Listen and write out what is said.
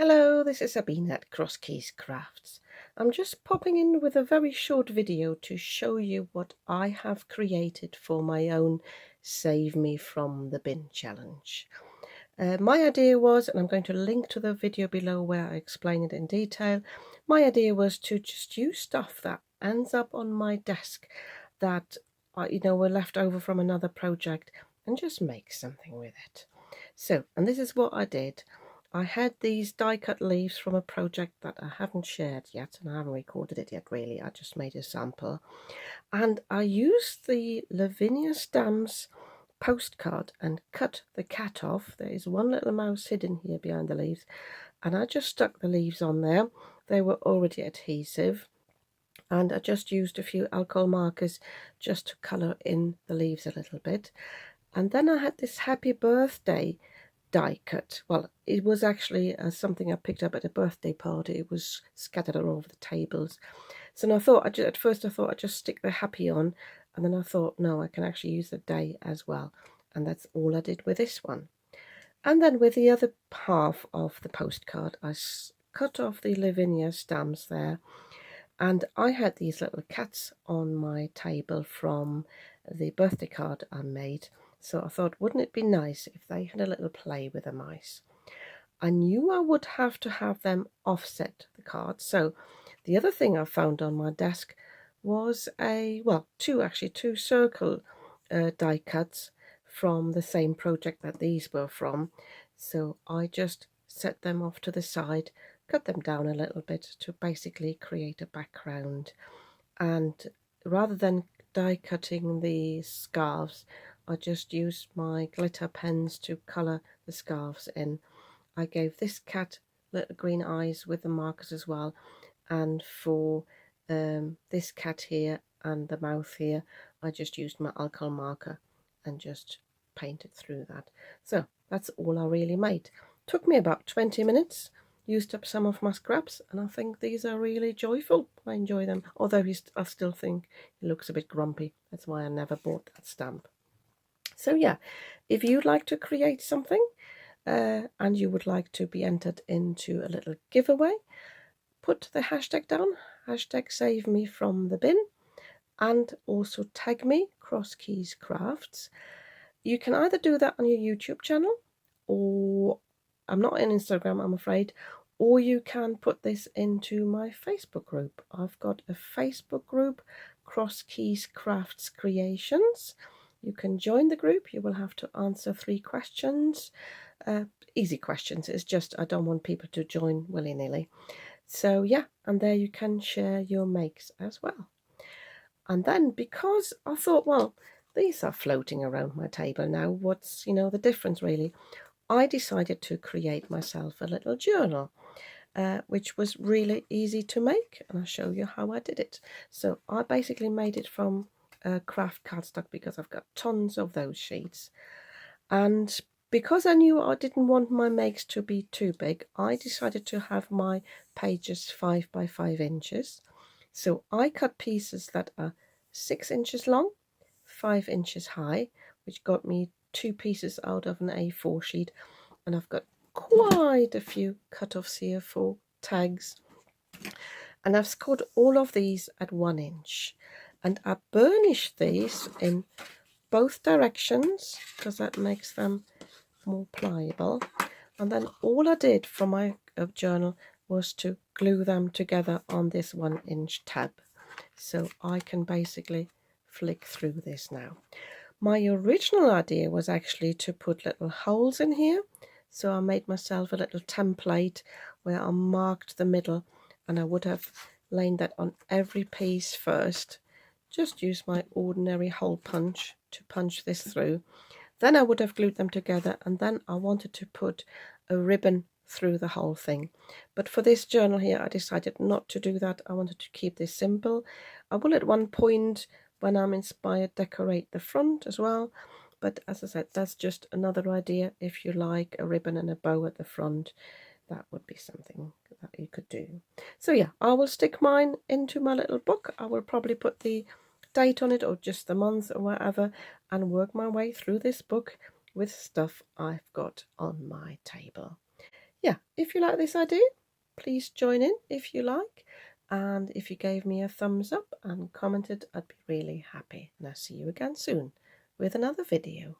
Hello, this is Sabine at Crosskeys Crafts. I'm just popping in with a very short video to show you what I have created for my own Save Me From the Bin challenge. My idea was, and I'm going to link to the video below where I explain it in detail, my idea was to just use stuff that ends up on my desk that were left over from another project and just make something with it. So, and this is what I did. I had these die-cut leaves from a project that I haven't shared yet, and I haven't recorded it yet really, I just made a sample. And I used the Lavinia Stamps postcard and cut the cat off. There is one little mouse hidden here behind the leaves, and I just stuck the leaves on there. They were already adhesive, and I just used a few alcohol markers just to colour in the leaves a little bit. And then I had this happy birthday die cut. Well, it was actually something I picked up at a birthday party. It was scattered all over the tables. So I thought, at first I thought I'd just stick the happy on, and then I thought, no, I can actually use the day as well. And that's all I did with this one. And then with the other half of the postcard, I cut off the Lavinia stamps there. And I had these little cats on my table from the birthday card I made. So I thought, wouldn't it be nice if they had a little play with the mice? I knew I would have to have them offset the cards. So the other thing I found on my desk was two circle die cuts from the same project that these were from. So I just set them off to the side, cut them down a little bit to basically create a background. And rather than die cutting the scarves, I just used my glitter pens to colour the scarves in. I gave this cat little green eyes with the markers as well, and for this cat here and the mouth here, I just used my alcohol marker and just painted through that. So that's all I really made. Took me about 20 minutes, used up some of my scraps, and I think these are really joyful. I enjoy them, although I still think he looks a bit grumpy. That's why I never bought that stamp. So yeah, if you'd like to create something and you would like to be entered into a little giveaway, put the hashtag down, hashtag save me from the bin, and also tag me, Crosskeys Crafts. You can either do that on your YouTube channel, or I'm not on Instagram, I'm afraid, or you can put this into my Facebook group. I've got a Facebook group, Crosskeys Crafts Creations. You can join the group. You will have to answer 3 questions. Easy questions. It's just I don't want people to join willy-nilly. So yeah, and there you can share your makes as well. And then, because I thought, well, these are floating around my table now, what's, the difference really? I decided to create myself a little journal, which was really easy to make, and I'll show you how I did it. So I basically made it from craft cardstock because I've got tons of those sheets, and because I knew I didn't want my makes to be too big, I decided to have my pages 5 by 5 inches. So I cut pieces that are 6 inches long, 5 inches high, which got me 2 pieces out of an A4 sheet, and I've got quite a few cut-offs here for tags, and I've scored all of these at 1 inch, and I burnished these in both directions because that makes them more pliable. And then all I did for my journal was to glue them together on this 1 inch tab, so I can basically flick through this now. My original idea was actually to put little holes in here, so I made myself a little template where I marked the middle, and I would have laid that on every piece first. Just use my ordinary hole punch to punch this through. Then I would have glued them together, and then I wanted to put a ribbon through the whole thing. But for this journal here, I decided not to do that. I wanted to keep this simple. I will at one point, when I'm inspired, decorate the front as well. But as I said, that's just another idea. If you like a ribbon and a bow at the front, that would be something that you could do. So yeah, I will stick mine into my little book. I will probably put the date on it or just the month or whatever, and work my way through this book with stuff I've got on my table. yeah, if you like this idea, please join in if you like. And if you gave me a thumbs up and commented, I'd be really happy. And I'll see you again soon with another video.